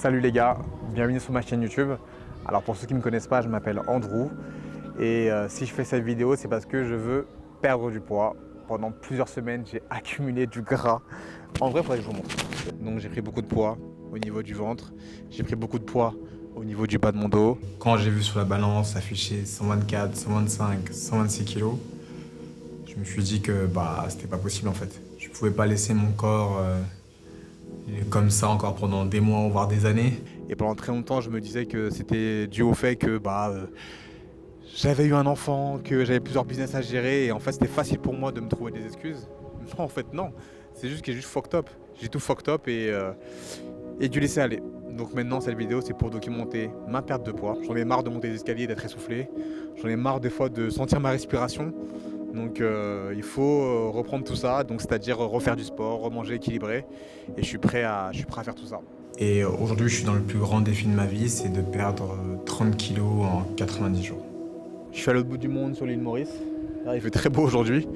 Salut les gars, bienvenue sur ma chaîne YouTube. Alors pour ceux qui ne me connaissent pas, je m'appelle Andrew et si je fais cette vidéo, c'est parce que je veux perdre du poids. Pendant plusieurs semaines, j'ai accumulé du gras. En vrai, il faudrait que je vous montre. Donc j'ai pris beaucoup de poids au niveau du ventre, j'ai pris beaucoup de poids au niveau du bas de mon dos. Quand j'ai vu sur la balance afficher 124, 125, 126 kilos, je me suis dit que c'était pas possible en fait. Je pouvais pas laisser mon corps comme ça encore pendant des mois, voire des années. Et pendant très longtemps, je me disais que c'était dû au fait que j'avais eu un enfant, que j'avais plusieurs business à gérer et en fait c'était facile pour moi de me trouver des excuses. Non, en fait non, c'est juste que j'ai juste fucked up. J'ai tout fucked up et dû laisser aller. Donc maintenant cette vidéo c'est pour documenter ma perte de poids. J'en ai marre de monter les escaliers, d'être essoufflé. J'en ai marre des fois de sentir ma respiration. Donc il faut reprendre tout ça, donc c'est-à-dire refaire du sport, remanger équilibré. Et je suis prêt à faire tout ça. Et aujourd'hui je suis dans le plus grand défi de ma vie, c'est de perdre 30 kilos en 90 jours. Je suis à l'autre bout du monde sur l'île Maurice. Là, il fait très beau aujourd'hui.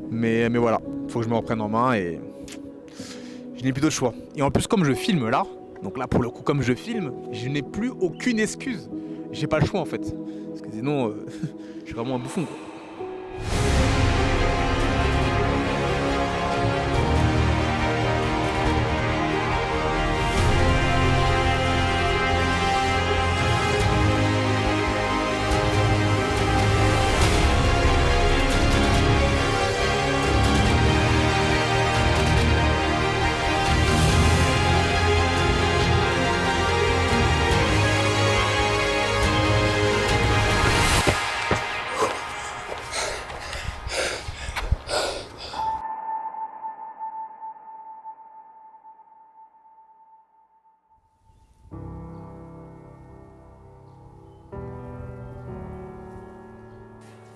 Mais voilà, il faut que je me reprenne en main et je n'ai plus d'autre choix. Et en plus comme je filme là, donc là pour le coup comme je filme, je n'ai plus aucune excuse. J'ai pas le choix en fait. Parce que sinon je suis vraiment un bouffon quoi.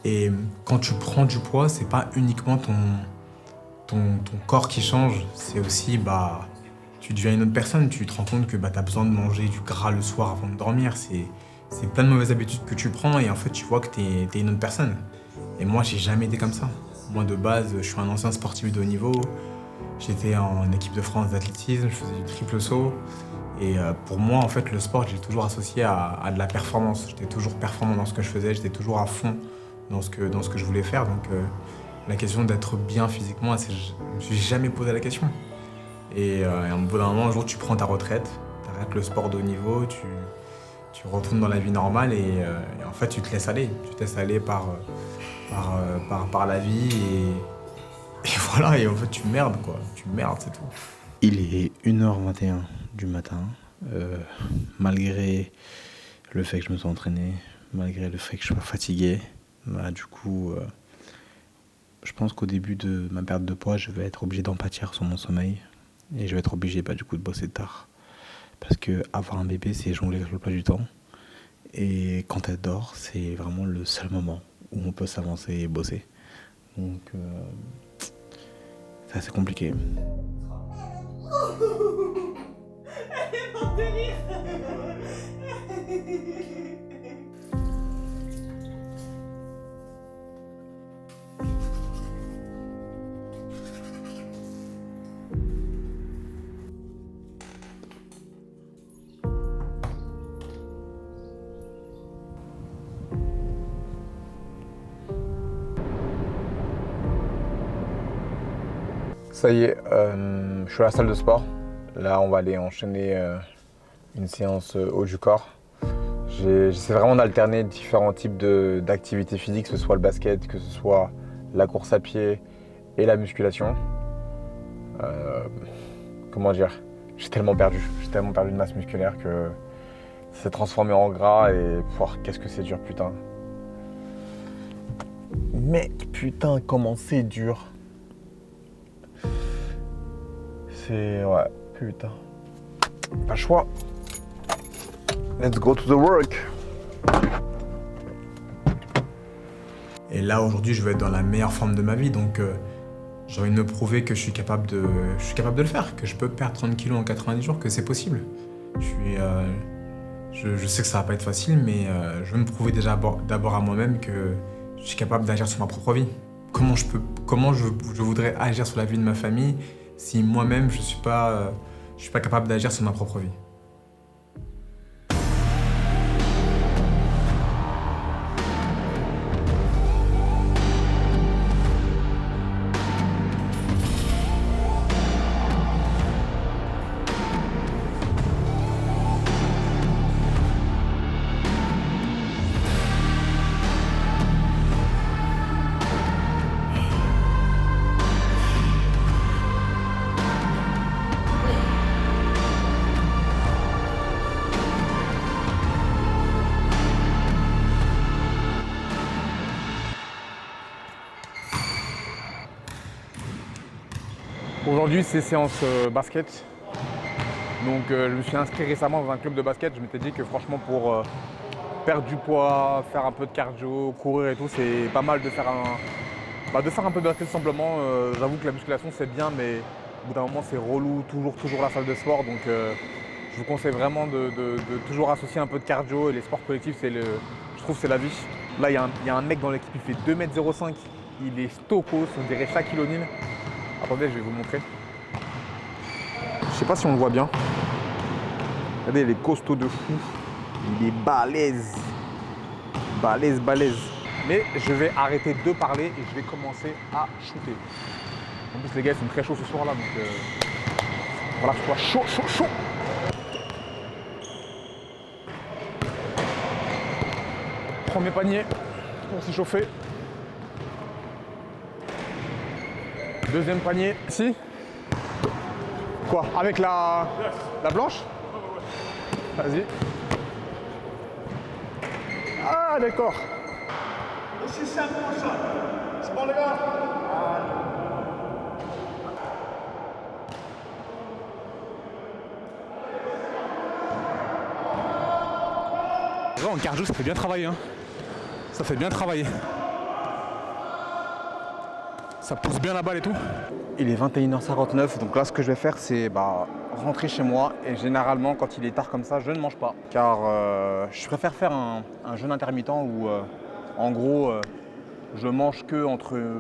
Et quand tu prends du poids, c'est pas uniquement ton corps qui change, c'est aussi tu deviens une autre personne. Tu te rends compte que tu as besoin de manger du gras le soir avant de dormir. C'est plein de mauvaises habitudes que tu prends et en fait tu vois que t'es une autre personne. Et moi j'ai jamais été comme ça. Moi de base, je suis un ancien sportif de haut niveau. J'étais en équipe de France d'athlétisme, je faisais du triple saut. Et pour moi en fait le sport, je l'ai toujours associé à de la performance. J'étais toujours performant dans ce que je faisais, j'étais toujours à fond dans ce que je voulais faire. Donc la question d'être bien physiquement, je me suis jamais posé la question. Et au bout d'un moment, un jour, tu prends ta retraite, tu arrêtes le sport de haut niveau, tu retournes dans la vie normale et en fait, tu te laisses aller. Tu te laisses aller par la vie et voilà, et en fait, tu merdes, quoi. Tu merdes, c'est tout. Il est 1h21 du matin, malgré le fait que je me sois entraîné, malgré le fait que je sois fatigué. Du coup, je pense qu'au début de ma perte de poids, je vais être obligé d'en pâtir sur mon sommeil. Et je vais être obligé du coup de bosser tard. Parce que avoir un bébé, c'est jongler avec le emploi du temps. Et quand elle dort, c'est vraiment le seul moment où on peut s'avancer et bosser. Donc, c'est assez compliqué. Elle est morte de rire. Ça y est, je suis à la salle de sport. Là, on va aller enchaîner une séance haut du corps. J'essaie vraiment d'alterner différents types d'activités physiques, que ce soit le basket, que ce soit la course à pied et la musculation. Comment dire, j'ai tellement perdu de masse musculaire que ça s'est transformé en gras et qu'est-ce que c'est dur, putain. Mec, putain, comment c'est dur. Ouais, putain. Pas le choix. Let's go to the work. Et là, aujourd'hui, je vais être dans la meilleure forme de ma vie, donc j'ai envie de me prouver que je suis capable de le faire, que je peux perdre 30 kilos en 90 jours, que c'est possible. Je sais que ça va pas être facile, mais je veux me prouver déjà d'abord à moi-même que je suis capable d'agir sur ma propre vie. Comment je voudrais agir sur la vie de ma famille si moi-même je suis pas capable d'agir sur ma propre vie. Aujourd'hui, c'est séance basket. Donc je me suis inscrit récemment dans un club de basket. Je m'étais dit que franchement pour perdre du poids, faire un peu de cardio, courir et tout, c'est pas mal de faire un peu de basket simplement. J'avoue que la musculation c'est bien, mais au bout d'un moment c'est relou, toujours la salle de sport. Donc je vous conseille vraiment de toujours associer un peu de cardio. Et les sports collectifs, je trouve que c'est la vie. Là il y a un mec dans l'équipe, il fait 2,05 m. Il est stokos, on dirait Shaquille O'Neal. Attendez, je vais vous le montrer. Je sais pas si on le voit bien. Regardez, il est costaud de fou. Il est balèze. Balèze. Mais je vais arrêter de parler et je vais commencer à shooter. En plus, les gars, ils sont très chauds ce soir-là, donc voilà, je sois chaud. Premier panier pour s'échauffer. Deuxième panier, ici. Quoi? Avec la blanche? Vas-y. Ah, d'accord. Aussi simple que ça. C'est bon, les gars? En cardio, ça fait bien travailler. Hein. Ça fait bien travailler. Ça pousse bien la balle et tout. Il est 21h59, donc là ce que je vais faire c'est rentrer chez moi et généralement quand il est tard comme ça je ne mange pas car je préfère faire un jeûne intermittent où en gros je mange que entre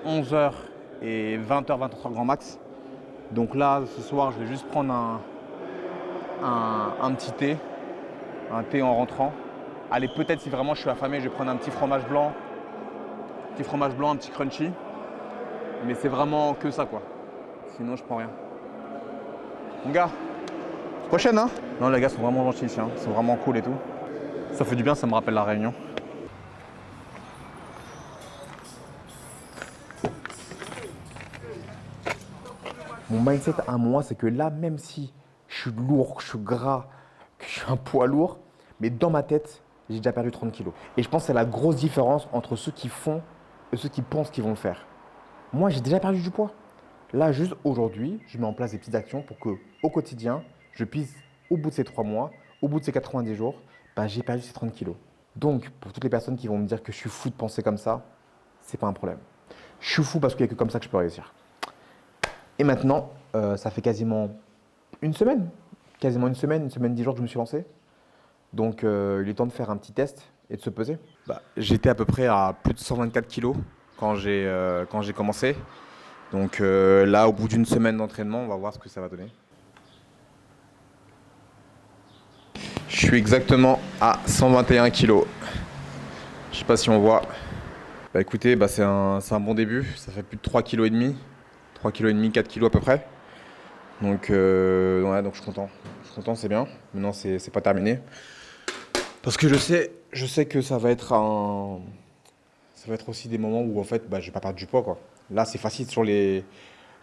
11h et 20h, 20h grand max. Donc là ce soir je vais juste prendre un petit thé, un thé en rentrant. Allez, peut-être si vraiment je suis affamé je vais prendre un petit fromage blanc, un petit crunchy. Mais c'est vraiment que ça quoi. Sinon je prends rien. Mon gars, prochaine hein. Non les gars sont vraiment gentils ici, hein. Ils sont vraiment cool et tout. Ça fait du bien, ça me rappelle la Réunion. Mon mindset à moi c'est que là même si je suis lourd, que je suis gras, que je suis un poids lourd, mais dans ma tête j'ai déjà perdu 30 kilos. Et je pense que c'est la grosse différence entre ceux qui font et ceux qui pensent qu'ils vont le faire. Moi, j'ai déjà perdu du poids. Là, juste aujourd'hui, je mets en place des petites actions pour qu'au quotidien, je puisse, au bout de ces 3 mois, au bout de ces 90 jours, j'ai perdu ces 30 kilos. Donc, pour toutes les personnes qui vont me dire que je suis fou de penser comme ça, c'est pas un problème. Je suis fou parce qu'il n'y a que comme ça que je peux réussir. Et maintenant, ça fait quasiment une semaine, 10 jours que je me suis lancé. Donc, il est temps de faire un petit test et de se peser. J'étais à peu près à plus de 124 kilos. Quand j'ai commencé. Donc là, au bout d'une semaine d'entraînement, on va voir ce que ça va donner. Je suis exactement à 121 kg. Je sais pas si on voit. Écoutez, c'est un bon début. Ça fait plus de 3,5 kg. 3,5 kg, 4 kg à peu près. Donc, donc je suis content. C'est bien. Maintenant, c'est pas terminé. Parce que je sais que ça va être aussi des moments où en fait je vais pas perdre du poids quoi. Là c'est facile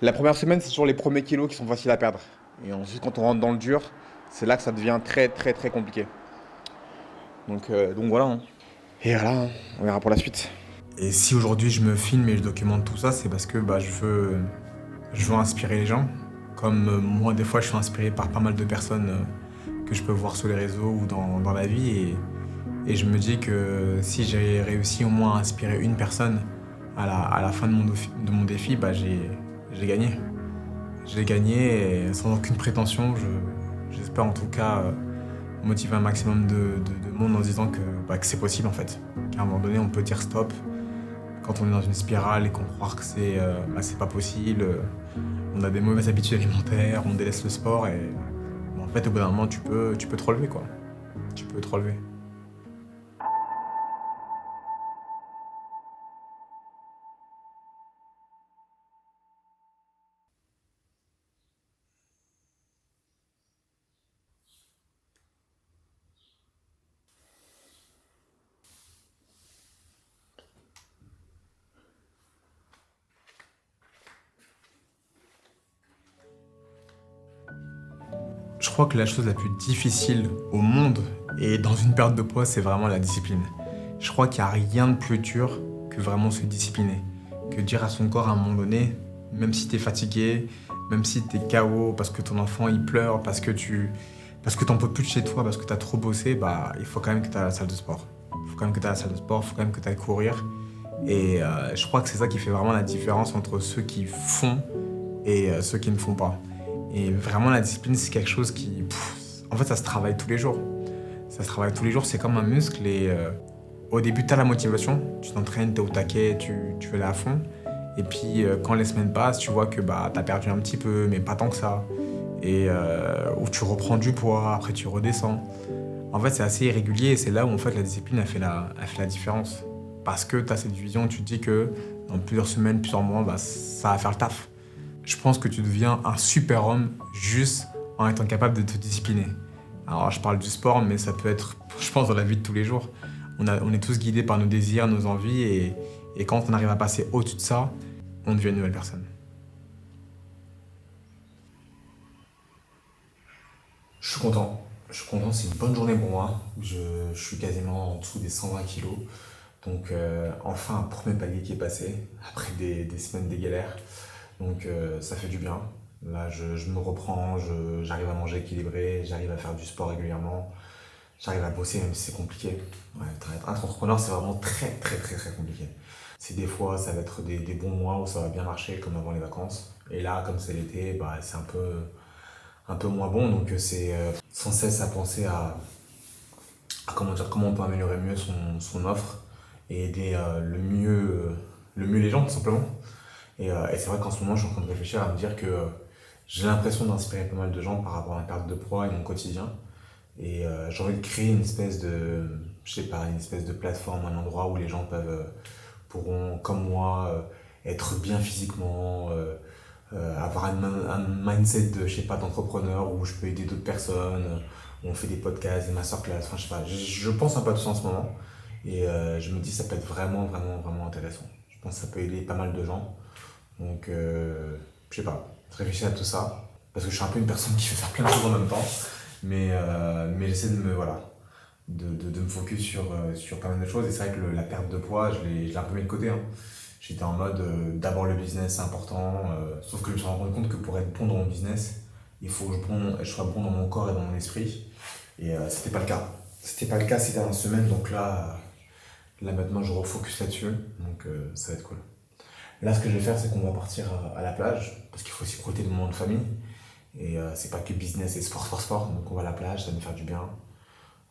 la première semaine c'est sur les premiers kilos qui sont faciles à perdre. Et ensuite quand on rentre dans le dur, c'est là que ça devient très compliqué. Donc voilà. Hein. Et voilà, hein. On verra pour la suite. Et si aujourd'hui je me filme et je documente tout ça, c'est parce que je veux inspirer les gens. Comme moi des fois je suis inspiré par pas mal de personnes que je peux voir sur les réseaux ou dans la vie. Et je me dis que si j'ai réussi au moins à inspirer une personne à la fin de mon défi, j'ai gagné. J'ai gagné et sans aucune prétention, j'espère en tout cas motiver un maximum de monde en disant que c'est possible en fait. Qu'à un moment donné, on peut dire stop quand on est dans une spirale et qu'on croit que c'est pas possible. On a des mauvaises habitudes alimentaires, on délaisse le sport et en fait au bout d'un moment tu peux te relever quoi. Tu peux te relever. Je crois que la chose la plus difficile au monde et dans une perte de poids, c'est vraiment la discipline. Je crois qu'il n'y a rien de plus dur que vraiment se discipliner. Que dire à son corps à un moment donné, Même si tu es fatigué, même si tu es KO parce que ton enfant il pleure, parce que t'en peux plus de chez toi, parce que tu as trop bossé, bah, il faut quand même que tu ailles à la salle de sport. Il faut quand même que tu ailles à la salle de sport, il faut quand même que tu ailles courir. Et je crois que c'est ça qui fait vraiment la différence entre ceux qui font et ceux qui ne font pas. Et vraiment, la discipline, c'est quelque chose qui... en fait, ça se travaille tous les jours. Ça se travaille tous les jours, c'est comme un muscle. Et au début, tu as la motivation, tu t'entraînes, tu es au taquet, tu veux aller à fond. Et puis, quand les semaines passent, tu vois que bah, tu as perdu un petit peu, mais pas tant que ça. Et où tu reprends du poids, après tu redescends. En fait, c'est assez irrégulier et c'est là où en fait, la discipline a fait la différence. Parce que tu as cette vision, tu te dis que dans plusieurs semaines, plusieurs mois, bah, ça va faire le taf. Je pense que tu deviens un super homme juste en étant capable de te discipliner. Alors, je parle du sport, mais ça peut être, je pense, dans la vie de tous les jours. On est tous guidés par nos désirs, nos envies, et quand on arrive à passer au-dessus de ça, on devient une nouvelle personne. Je suis content, c'est une bonne journée pour moi. Je suis quasiment en dessous des 120 kilos. Donc enfin un premier palier qui est passé, après des semaines de galères. Donc ça fait du bien. Là je me reprends, j'arrive à manger équilibré, j'arrive à faire du sport régulièrement. J'arrive à bosser même si c'est compliqué. Ouais, être entrepreneur c'est vraiment très compliqué. C'est des fois ça va être des bons mois où ça va bien marcher comme avant les vacances. Et là comme c'est l'été, bah, c'est un peu moins bon. Donc c'est sans cesse à penser à comment on peut améliorer mieux son offre et aider le mieux les gens tout simplement. Et c'est vrai qu'en ce moment je suis en train de réfléchir à me dire que j'ai l'impression d'inspirer pas mal de gens par rapport à la perte de poids et mon quotidien. Et j'ai envie de créer une espèce de, je sais pas, une espèce de plateforme, un endroit où les gens pourront, comme moi, être bien physiquement, avoir un mindset de, je sais pas, d'entrepreneur où je peux aider d'autres personnes, où on fait des podcasts, des masterclass, enfin je sais pas, je pense un peu à tout ça en ce moment. Et je me dis ça peut être vraiment intéressant. Je pense que ça peut aider pas mal de gens. Donc je sais pas, réfléchir à tout ça. Parce que je suis un peu une personne qui veut faire plein de choses en même temps. Mais j'essaie de me focus sur pas mal de choses. Et c'est vrai que la perte de poids, je l'ai un peu mis de côté. Hein. J'étais en mode d'abord le business c'est important. Sauf que je me suis rendu compte que pour être bon dans mon business, il faut que je sois bon dans mon corps et dans mon esprit. Et c'était pas le cas. C'était pas le cas ces dernières semaines. Donc là maintenant je refocus là-dessus. Donc ça va être cool. Là ce que je vais faire c'est qu'on va partir à la plage. Parce qu'il faut aussi profiter de moments de famille. Et c'est pas que business et sport. Donc on va à la plage, ça va nous faire du bien.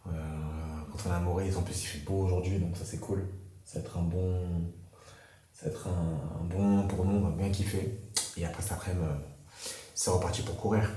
Quand on est amoureux, en plus il fait beau aujourd'hui, donc ça c'est cool. Ça va être un bon moment pour nous, on va bien kiffer. Et après cet après-midi, c'est reparti pour courir.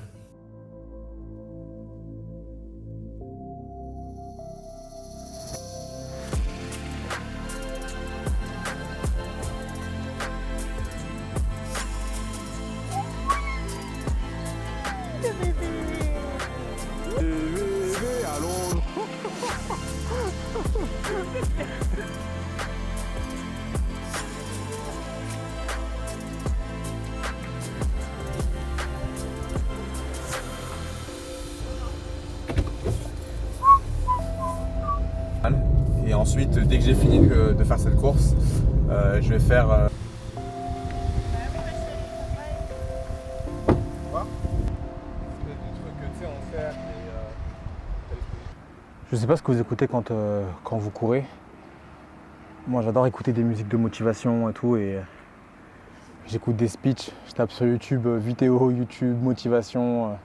Et ensuite, dès que j'ai fini de faire cette course, je vais faire... Je sais pas ce que vous écoutez quand vous courez. Moi j'adore écouter des musiques de motivation et tout, et j'écoute des speeches, je tape sur YouTube, vidéo YouTube, motivation.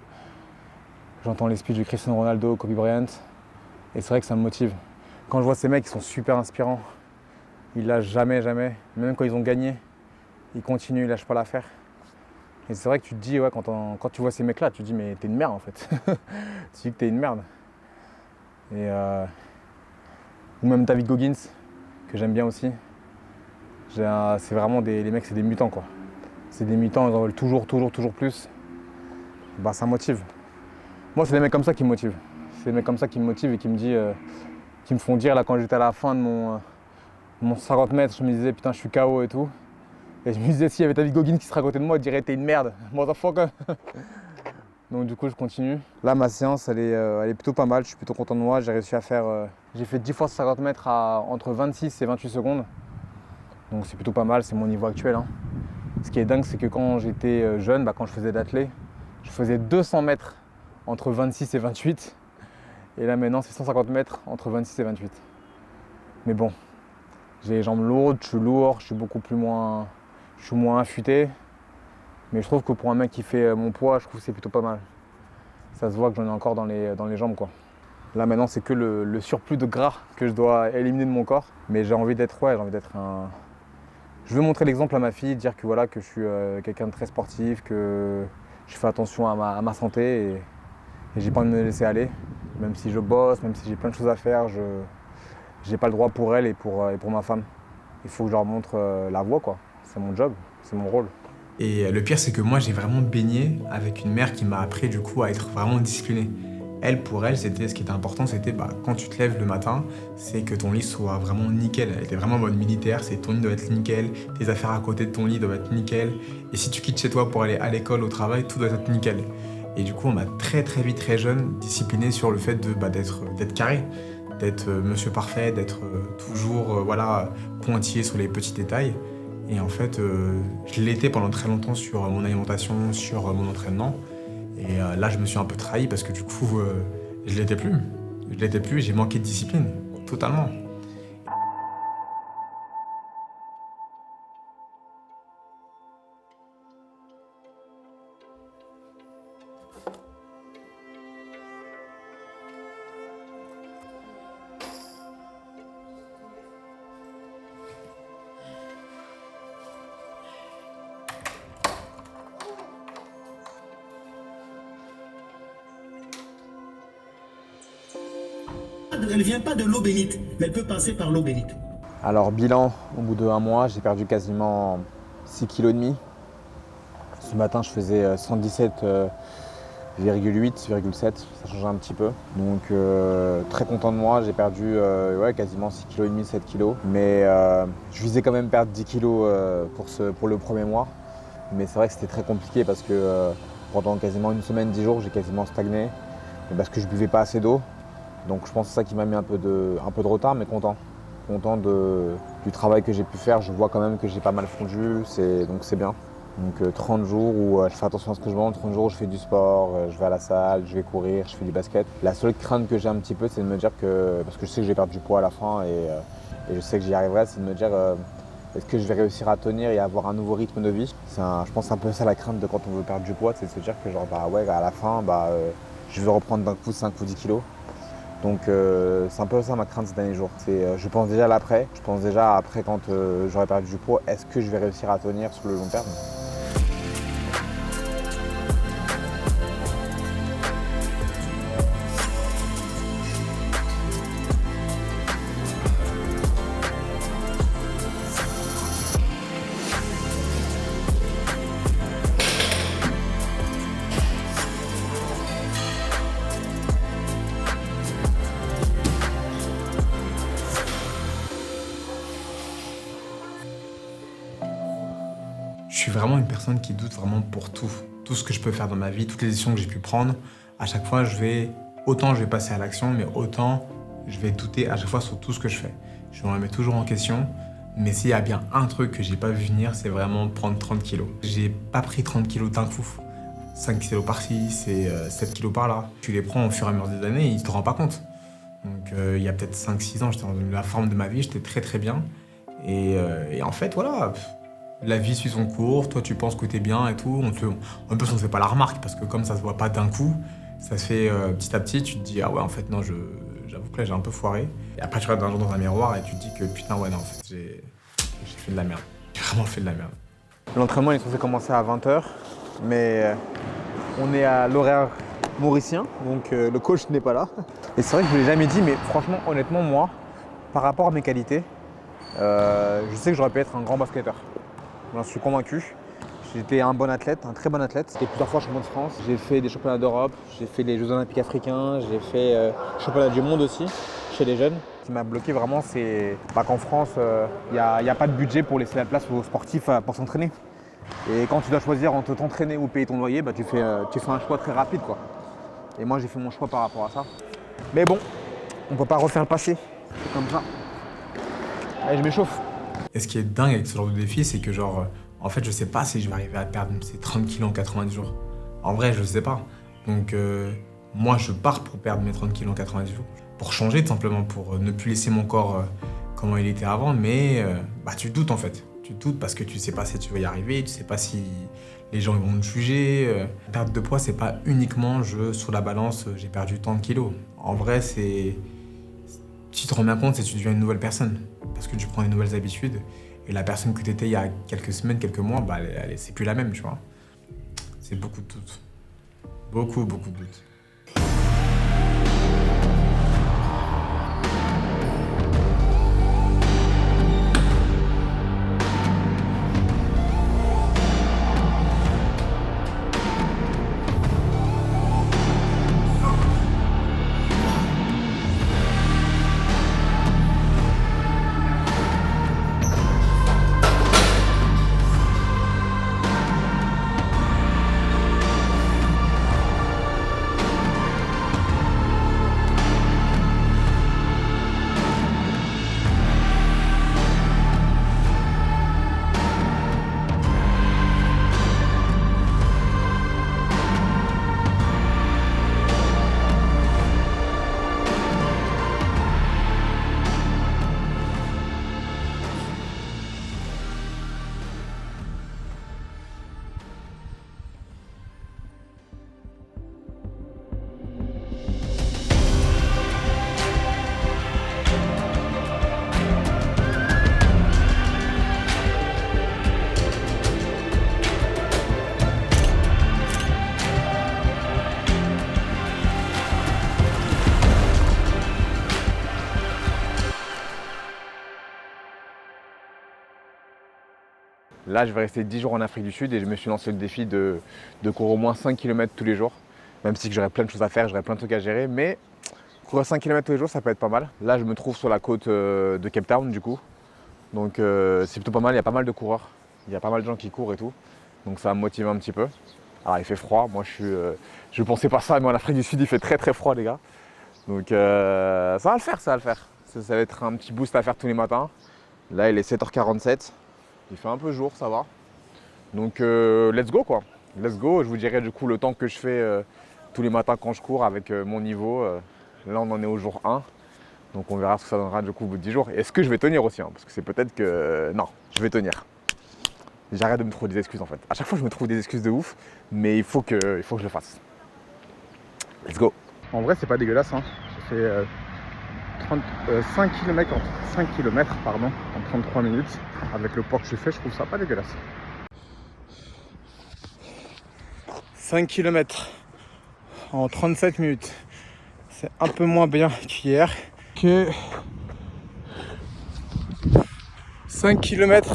J'entends les speeches de Cristiano Ronaldo, Kobe Bryant, et c'est vrai que ça me motive. Quand je vois ces mecs, ils sont super inspirants. Ils lâchent jamais. Même quand ils ont gagné, ils continuent, ils lâchent pas l'affaire. Et c'est vrai que tu te dis, ouais, quand tu vois ces mecs-là, tu te dis, mais t'es une merde en fait. Tu dis que t'es une merde. Et ou même David Goggins, que j'aime bien aussi. C'est vraiment les mecs, c'est des mutants quoi. C'est des mutants, ils en veulent toujours plus. Bah ça motive. Moi, c'est des mecs comme ça qui me motivent. C'est des mecs comme ça qui me motivent et qui me font dire, là, quand j'étais à la fin de mon 50 mètres, je me disais, putain, je suis KO et tout. Et je me disais, s'il y avait David Goggins qui serait à côté de moi, il dirait, t'es une merde, motherfucker. Donc du coup, je continue. Là, ma séance, elle est plutôt pas mal, je suis plutôt content de moi. J'ai réussi à faire, j'ai fait 10 fois 50 mètres entre 26 et 28 secondes. Donc c'est plutôt pas mal, c'est mon niveau actuel. Hein. Ce qui est dingue, c'est que quand j'étais jeune, quand je faisais d'athlé, je faisais 200 mètres entre 26 et 28. Et là maintenant, c'est 150 mètres entre 26 et 28. Mais bon, j'ai les jambes lourdes, je suis lourd, je suis moins affûté. Mais je trouve que pour un mec qui fait mon poids, je trouve que c'est plutôt pas mal. Ça se voit que j'en ai encore dans les jambes, quoi. Là maintenant, c'est que le surplus de gras que je dois éliminer de mon corps. Mais j'ai envie d'être un... Je veux montrer l'exemple à ma fille, dire que voilà, que je suis quelqu'un de très sportif, que je fais attention à ma santé et j'ai pas envie de me laisser aller. Même si je bosse, même si j'ai plein de choses à faire, je n'ai pas le droit pour elle et pour ma femme. Il faut que je leur montre la voie, quoi. C'est mon job, c'est mon rôle. Et le pire, c'est que moi, j'ai vraiment baigné avec une mère qui m'a appris du coup à être vraiment disciplinée. Elle, pour elle, ce qui était important, c'était quand tu te lèves le matin, c'est que ton lit soit vraiment nickel. Elle était vraiment en mode militaire, c'est ton lit doit être nickel, tes affaires à côté de ton lit doivent être nickel. Et si tu quittes chez toi pour aller à l'école, au travail, tout doit être nickel. Et du coup, on m'a très vite, très jeune, discipliné sur le fait d'être carré, d'être monsieur parfait, d'être toujours pointillé sur les petits détails. Et en fait, je l'étais pendant très longtemps sur mon alimentation, sur mon entraînement. Et là, je me suis un peu trahi parce que du coup, je l'étais plus. Je l'étais plus et j'ai manqué de discipline, totalement. Elle ne vient pas de l'eau bénite, mais elle peut passer par l'eau bénite. Alors bilan, au bout de 1 mois, j'ai perdu quasiment 6,5 kg. Ce matin, je faisais 117,8, 1,7, ça changeait un petit peu. Donc très content de moi, j'ai perdu quasiment 6,5 kg, 7 kg. Mais je visais quand même perdre 10 kg pour le premier mois. Mais c'est vrai que c'était très compliqué parce que pendant quasiment une semaine, 10 jours, j'ai quasiment stagné. Parce que je buvais pas assez d'eau. Donc je pense que c'est ça qui m'a mis un peu de retard, mais content. Content du travail que j'ai pu faire. Je vois quand même que j'ai pas mal fondu, donc c'est bien. Donc 30 jours où je fais attention à ce que je mange, 30 jours où je fais du sport, je vais à la salle, je vais courir, je fais du basket. La seule crainte que j'ai un petit peu, c'est de me dire que, parce que je sais que je vais perdre du poids à la fin et je sais que j'y arriverai, c'est de me dire est-ce que je vais réussir à tenir et avoir un nouveau rythme de vie. Je pense que c'est un peu ça la crainte de quand on veut perdre du poids, c'est de se dire que à la fin, je vais reprendre d'un coup 5 ou 10 kilos. Donc c'est un peu ça ma crainte ces derniers jours. Je pense déjà à l'après, je pense déjà après quand j'aurai perdu du poids, est-ce que je vais réussir à tenir sur le long terme? Je suis vraiment une personne qui doute vraiment pour tout. Tout ce que je peux faire dans ma vie, toutes les décisions que j'ai pu prendre, à chaque fois, autant je vais passer à l'action, mais autant je vais douter à chaque fois sur tout ce que je fais. Je me remets toujours en question, mais s'il y a bien un truc que j'ai pas vu venir, c'est vraiment prendre 30 kilos. J'ai pas pris 30 kilos d'un coup. 5 kilos par-ci, c'est 7 kilos par-là. Tu les prends au fur et à mesure des années et ils te rendent pas compte. Donc il y a peut-être 5-6 ans, j'étais dans la forme de ma vie, j'étais très bien. Et en fait, voilà, la vie suit son cours, toi tu penses que t'es bien et tout. En plus, on ne fait pas la remarque parce que comme ça se voit pas d'un coup, ça se fait petit à petit, tu te dis ah ouais, en fait, non, j'avoue que là j'ai un peu foiré. Et après, tu regardes un jour dans un miroir et tu te dis que putain, ouais, non, en fait, j'ai fait de la merde. J'ai vraiment fait de la merde. L'entraînement est censé commencer à 20 h, mais on est à l'horaire mauricien, donc le coach n'est pas là. Et c'est vrai que je ne l'ai jamais dit, mais franchement, honnêtement, moi, par rapport à mes qualités, je sais que j'aurais pu être un grand basketteur. J'en suis convaincu. J'étais un bon athlète, un très bon athlète. J'étais plusieurs fois champion de France. J'ai fait des championnats d'Europe, j'ai fait les Jeux Olympiques africains, j'ai fait championnat du monde aussi, chez les jeunes. Ce qui m'a bloqué vraiment, c'est qu'en France, il n'y a pas de budget pour laisser la place aux sportifs pour s'entraîner. Et quand tu dois choisir entre t'entraîner ou payer ton loyer, tu fais un choix très rapide, quoi. Et moi, j'ai fait mon choix par rapport à ça. Mais bon, on ne peut pas refaire le passé. C'est comme ça. Allez, je m'échauffe. Et ce qui est dingue avec ce genre de défi, c'est que En fait, je sais pas si je vais arriver à perdre ces 30 kilos en 90 jours. En vrai, je sais pas. Donc, moi, je pars pour perdre mes 30 kilos en 90 jours. Pour changer, tout simplement, pour ne plus laisser mon corps comment il était avant. Mais tu doutes, en fait. Tu doutes parce que tu sais pas si tu vas y arriver, tu sais pas si les gens vont te juger. La perte de poids, c'est pas uniquement sur la balance, j'ai perdu tant de kilos. En vrai, tu te rends bien compte, c'est que tu deviens une nouvelle personne. Parce que tu prends des nouvelles habitudes. Et la personne que tu étais il y a quelques semaines, quelques mois, c'est plus la même, tu vois. C'est beaucoup de doutes. Beaucoup de doutes. Là, je vais rester 10 jours en Afrique du Sud et je me suis lancé le défi de courir au moins 5 km tous les jours. Même si j'aurais plein de choses à faire, j'aurais plein de trucs à gérer. Mais courir 5 km tous les jours, ça peut être pas mal. Là, je me trouve sur la côte de Cape Town du coup. Donc c'est plutôt pas mal, il y a pas mal de coureurs. Il y a pas mal de gens qui courent et tout. Donc ça va me motiver un petit peu. Alors il fait froid, moi je pensais pas ça, mais en Afrique du Sud il fait très froid les gars. Donc ça va le faire, ça va le faire. Ça va être un petit boost à faire tous les matins. Là il est 7h47. Il fait un peu jour, ça va. Donc let's go quoi. Let's go. Je vous dirai du coup le temps que je fais tous les matins quand je cours avec mon niveau. Là on en est au jour 1. Donc on verra ce que ça donnera du coup au bout de 10 jours. Et est-ce que je vais tenir aussi parce que c'est peut-être que... Non, je vais tenir. J'arrête de me trouver des excuses en fait. À chaque fois je me trouve des excuses de ouf. Mais il faut que je le fasse. Let's go. En vrai c'est pas dégueulasse. J'ai fait 5 km en 33 minutes. Avec le poids que je fais, je trouve ça pas dégueulasse. 5 km en 37 minutes. C'est un peu moins bien qu'hier. Que 5 km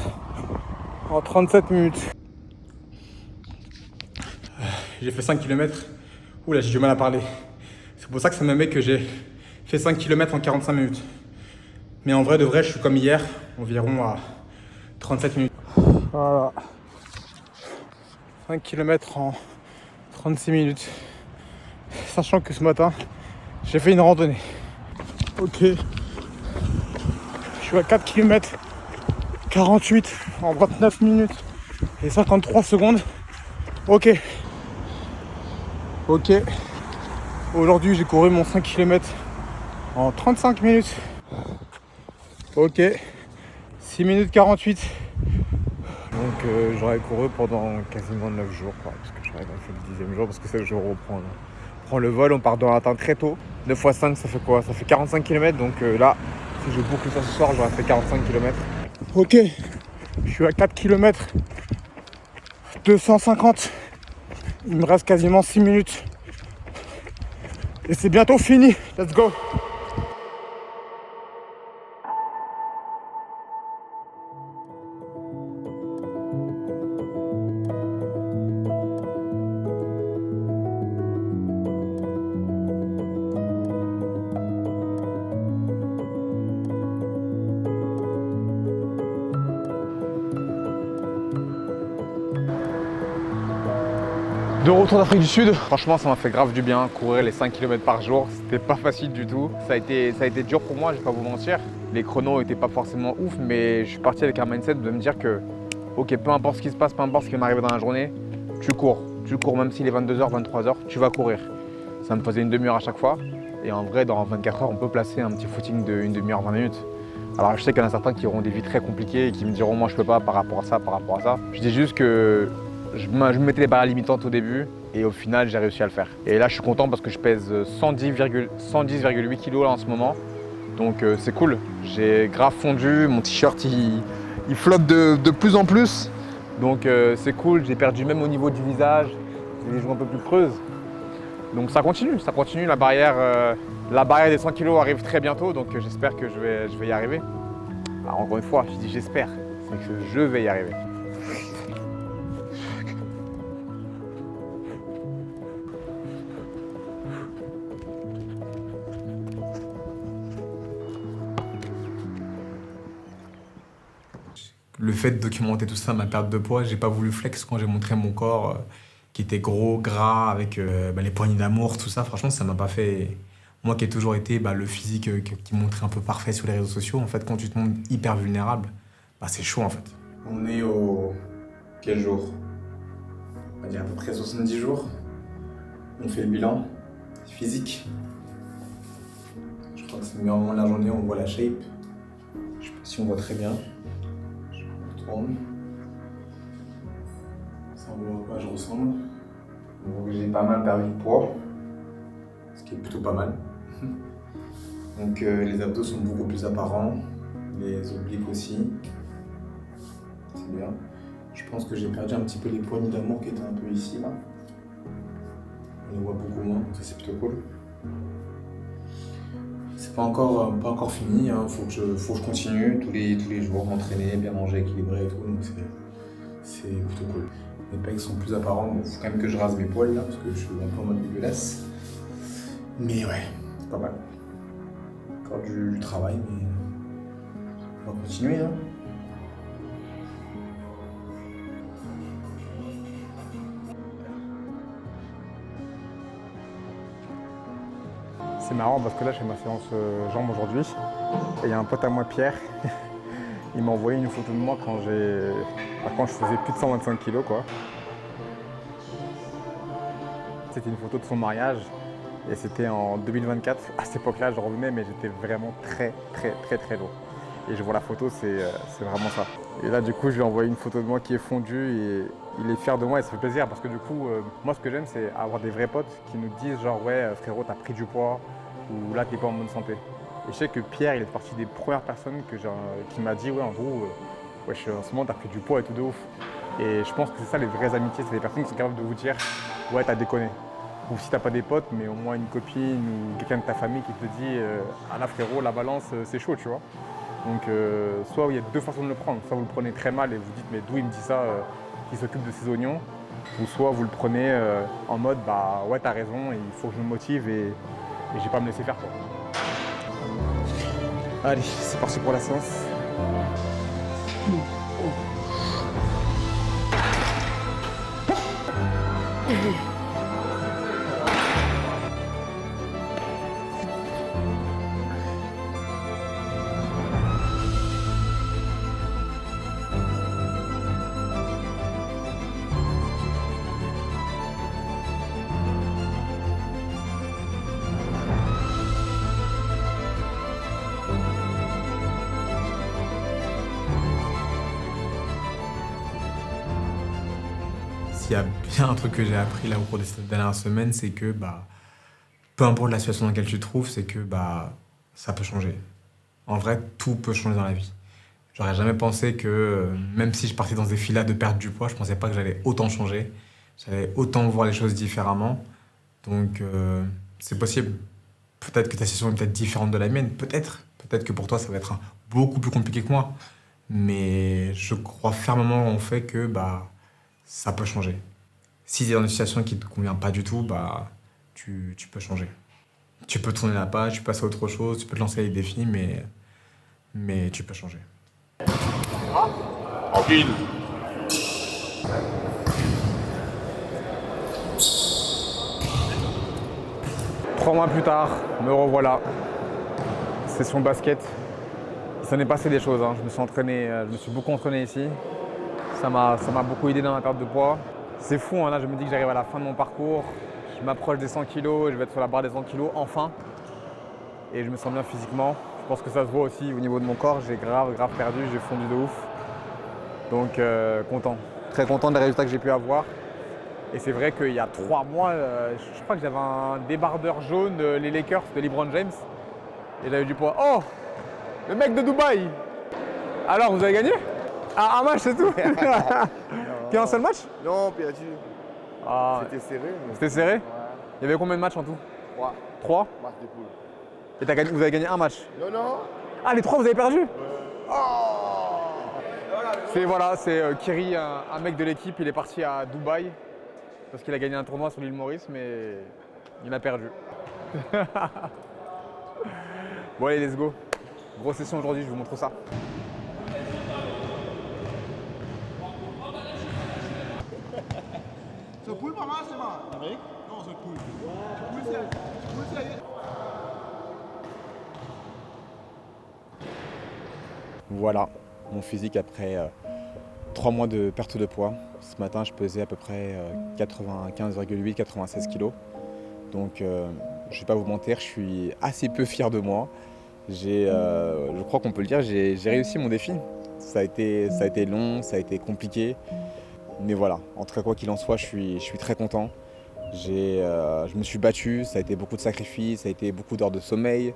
en 37 minutes. J'ai fait 5 km. Oula, j'ai du mal à parler. C'est pour ça que ça me met que j'ai fait 5 km en 45 minutes. Mais en vrai de vrai, je suis comme hier, environ à 37 minutes. Voilà. 5 km en 36 minutes. Sachant que ce matin, j'ai fait une randonnée. Ok. Je suis à 4 km 48 en 29 minutes et 53 secondes. Ok. Aujourd'hui, j'ai couru mon 5 km en 35 minutes. Ok. 6 minutes 48. Donc j'aurais couru pendant quasiment 9 jours quoi, parce que j'aurais fait le 10e jour parce que c'est le jour où on prend le vol, on part dans matin très tôt. 9 x 5 ça fait quoi? Ça fait 45 km donc là si je boucle ça ce soir j'aurais fait 45 km. Ok, je suis à 4 km 250. Il me reste quasiment 6 minutes. Et c'est bientôt fini. Let's go. De retour d'Afrique du Sud, franchement ça m'a fait grave du bien, courir les 5 km par jour, c'était pas facile du tout. Ça a été dur pour moi, je vais pas vous mentir. Les chronos étaient pas forcément ouf, mais je suis parti avec un mindset de me dire que ok, peu importe ce qui se passe, peu importe ce qui m'arrive dans la journée, tu cours. Tu cours même s'il est 22h, 23h, tu vas courir. Ça me faisait une demi-heure à chaque fois. Et en vrai, dans 24 heures, on peut placer un petit footing d'une demi-heure, 20 minutes. Alors je sais qu'il y en a certains qui auront des vies très compliquées et qui me diront moi je peux pas par rapport à ça, par rapport à ça. Je dis juste que je me mettais des barrières limitantes au début et au final j'ai réussi à le faire. Et là je suis content parce que je pèse 110,8 kg là en ce moment. Donc c'est cool. J'ai grave fondu, mon t-shirt il flotte de plus en plus. Donc c'est cool, j'ai perdu même au niveau du visage, j'ai les joues un peu plus creuses. Donc ça continue, la barrière des 100 kg arrive très bientôt, donc j'espère que je vais y arriver. Alors encore une fois, je dis j'espère, c'est que je vais y arriver. Le fait de documenter tout ça, ma perte de poids, j'ai pas voulu flex quand j'ai montré mon corps qui était gros, gras, avec les poignées d'amour, tout ça. Franchement, ça m'a pas fait... Moi qui ai toujours été le physique qui montrait un peu parfait sur les réseaux sociaux, en fait, quand tu te montres hyper vulnérable, c'est chaud en fait. On est au... quel jour? On va dire à peu près 70 jours. On fait le bilan physique. Je crois que c'est le meilleur moment de la journée, on voit la shape. Je sais pas si on voit très bien. Je retourne. Ça voit à quoi je ressemble. Donc j'ai pas mal perdu de poids, ce qui est plutôt pas mal. Donc les abdos sont beaucoup plus apparents, les obliques aussi. C'est bien. Je pense que j'ai perdu un petit peu les poignées d'amour qui étaient un peu ici là. On les voit beaucoup moins, donc ça c'est plutôt cool. C'est pas encore fini, hein. Faut que je continue tous les jours, m'entraîner, bien manger, équilibré et tout, donc c'est plutôt cool. Mes pecs sont plus apparents, donc il faut quand même que je rase mes poils là, parce que je suis un peu en mode dégueulasse. Mais ouais, c'est pas mal. Encore du travail, mais on va continuer. Hein. C'est marrant parce que là, je fais ma séance jambes aujourd'hui. Et il y a un pote à moi, Pierre, il m'a envoyé une photo de moi quand je faisais plus de 125 kilos, quoi. C'était une photo de son mariage et c'était en 2024. À cette époque-là, je revenais, mais j'étais vraiment très lourd. Et je vois la photo, c'est vraiment ça. Et là, du coup, je lui ai envoyé une photo de moi qui est fondue et il est fier de moi et ça fait plaisir parce que du coup, moi, ce que j'aime, c'est avoir des vrais potes qui nous disent genre, ouais, frérot, t'as pris du poids ou là, t'es pas en bonne santé. Et je sais que Pierre, il est parti des premières personnes qui m'a dit, ouais, Andrew, en ce moment, t'as pris du poids et tout de ouf. Et je pense que c'est ça les vraies amitiés, c'est les personnes qui sont capables de vous dire, ouais, t'as déconné. Ou si t'as pas des potes, mais au moins une copine ou quelqu'un de ta famille qui te dit, ah là, frérot, la balance, c'est chaud, tu vois. Donc, soit il y a deux façons de le prendre. Soit vous le prenez très mal et vous dites, mais d'où il me dit ça, qu'il s'occupe de ses oignons. Ou soit vous le prenez en mode, bah ouais, t'as raison, il faut que je me motive et je vais pas me laisser faire, quoi. Allez, c'est parti pour la séance. Il y a bien un truc que j'ai appris là au cours des dernières semaines, c'est que peu importe la situation dans laquelle tu te trouves, c'est que ça peut changer. En vrai, tout peut changer dans la vie. J'aurais jamais pensé que, même si je partais dans des filas de perdre du poids, je pensais pas que j'allais autant changer. J'allais autant voir les choses différemment. Donc, c'est possible. Peut-être que ta situation est peut-être différente de la mienne. Peut-être. Peut-être que pour toi, ça va être beaucoup plus compliqué que moi. Mais je crois fermement en fait que ça peut changer. Si tu es dans une situation qui ne te convient pas du tout, tu peux changer. Tu peux tourner la page, tu peux passer à autre chose, tu peux te lancer des défis, mais tu peux changer. Tranquille. 3 mois plus tard, me revoilà. Session basket. Il s'en est passé des choses, hein. Je me suis beaucoup entraîné ici. Ça m'a beaucoup aidé dans ma perte de poids. C'est fou, hein, là je me dis que j'arrive à la fin de mon parcours. Je m'approche des 100 kg, je vais être sur la barre des 100 kg enfin. Et je me sens bien physiquement. Je pense que ça se voit aussi au niveau de mon corps. J'ai grave perdu, j'ai fondu de ouf. Donc content. Très content des résultats que j'ai pu avoir. Et c'est vrai qu'il y a 3 mois, je crois que j'avais un débardeur jaune, les Lakers de LeBron James. Et j'avais du poids. Oh, le mec de Dubaï. Alors, vous avez gagné? Ah, un match, c'est tout. Qu'un seul match? Non, perdu. Ah, C'était serré. Mais... c'était serré? Ouais. Il y avait combien de matchs en tout? 3. 3? Match de poule. Et vous avez gagné un match? Non. Ah, les 3 vous avez perdu? C'est Kiri, un mec de l'équipe, il est parti à Dubaï parce qu'il a gagné un tournoi sur l'île Maurice, mais il a perdu. Bon allez, let's go. Grosse session aujourd'hui, je vous montre ça. Ce poule, maman, c'est ma. Amérique? Non, ce poule. Ce poule, c'est. Voilà mon physique après 3 mois de perte de poids. Ce matin, je pesais à peu près 95,8-96 kg. Donc, je ne vais pas vous mentir, je suis assez peu fier de moi. Je crois qu'on peut le dire, j'ai réussi mon défi. Ça a été long, ça a été compliqué. Mais voilà, en tout cas, quoi qu'il en soit, je suis très content. Je me suis battu, ça a été beaucoup de sacrifices, ça a été beaucoup d'heures de sommeil.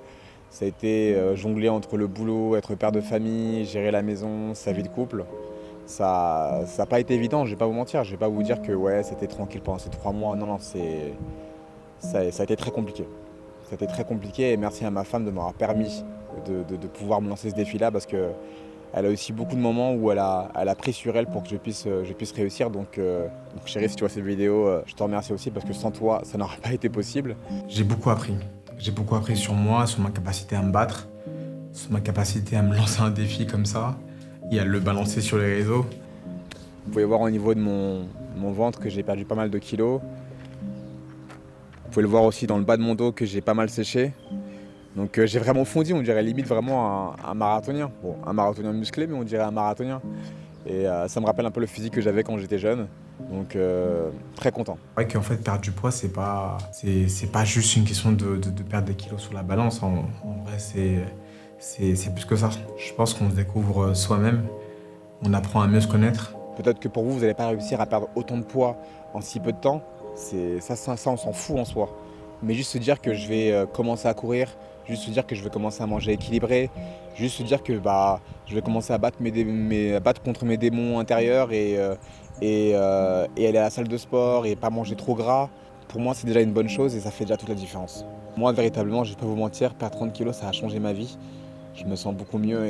Ça a été jongler entre le boulot, être père de famille, gérer la maison, sa vie de couple. Ça n'a pas été évident, je ne vais pas vous mentir. Je ne vais pas vous dire que ouais, c'était tranquille pendant ces 3 mois. Non, ça a été très compliqué. Ça a été très compliqué et merci à ma femme de m'avoir permis de pouvoir me lancer ce défi-là parce qu'elle a aussi beaucoup de moments où elle a pris sur elle pour que je puisse réussir. Donc chérie, si tu vois cette vidéo, je te remercie aussi parce que sans toi, ça n'aurait pas été possible. J'ai beaucoup appris. J'ai beaucoup appris sur moi, sur ma capacité à me battre, sur ma capacité à me lancer un défi comme ça et à le balancer sur les réseaux. Vous pouvez voir au niveau de mon ventre que j'ai perdu pas mal de kilos. Vous pouvez le voir aussi dans le bas de mon dos que j'ai pas mal séché. Donc j'ai vraiment fondu, on dirait limite vraiment un marathonien. Bon, un marathonien musclé, mais on dirait un marathonien. Et ça me rappelle un peu le physique que j'avais quand j'étais jeune. Donc très content. C'est vrai qu'en fait perdre du poids c'est pas juste une question de perdre des kilos sur la balance. En vrai c'est plus que ça. Je pense qu'on se découvre soi-même, on apprend à mieux se connaître. Peut-être que pour vous, vous n'allez pas réussir à perdre autant de poids en si peu de temps. Ça on s'en fout en soi. Mais juste se dire que je vais commencer à courir, juste se dire que je vais commencer à manger équilibré, juste se dire que je vais commencer à battre contre mes démons intérieurs et aller à la salle de sport et pas manger trop gras. Pour moi, c'est déjà une bonne chose et ça fait déjà toute la différence. Moi, véritablement, je ne vais pas vous mentir, perdre 30 kilos, ça a changé ma vie. Je me sens beaucoup mieux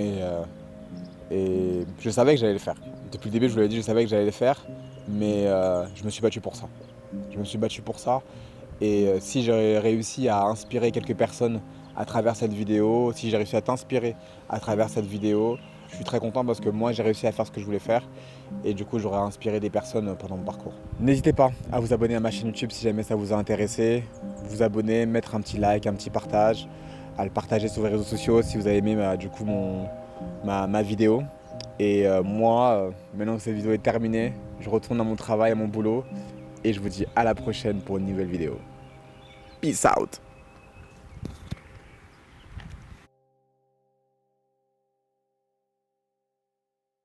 et je savais que j'allais le faire. Depuis le début, je vous l'avais dit, je savais que j'allais le faire, mais je me suis battu pour ça. Je me suis battu pour ça et si j'ai réussi à inspirer quelques personnes à travers cette vidéo, si j'ai réussi à t'inspirer à travers cette vidéo, je suis très content parce que moi j'ai réussi à faire ce que je voulais faire et du coup j'aurai inspiré des personnes pendant mon parcours. N'hésitez pas à vous abonner à ma chaîne YouTube si jamais ça vous a intéressé, vous abonner, mettre un petit like, un petit partage, à le partager sur les réseaux sociaux si vous avez aimé ma vidéo. Et moi, maintenant que cette vidéo est terminée, je retourne à mon travail, à mon boulot et je vous dis à la prochaine pour une nouvelle vidéo. Peace out!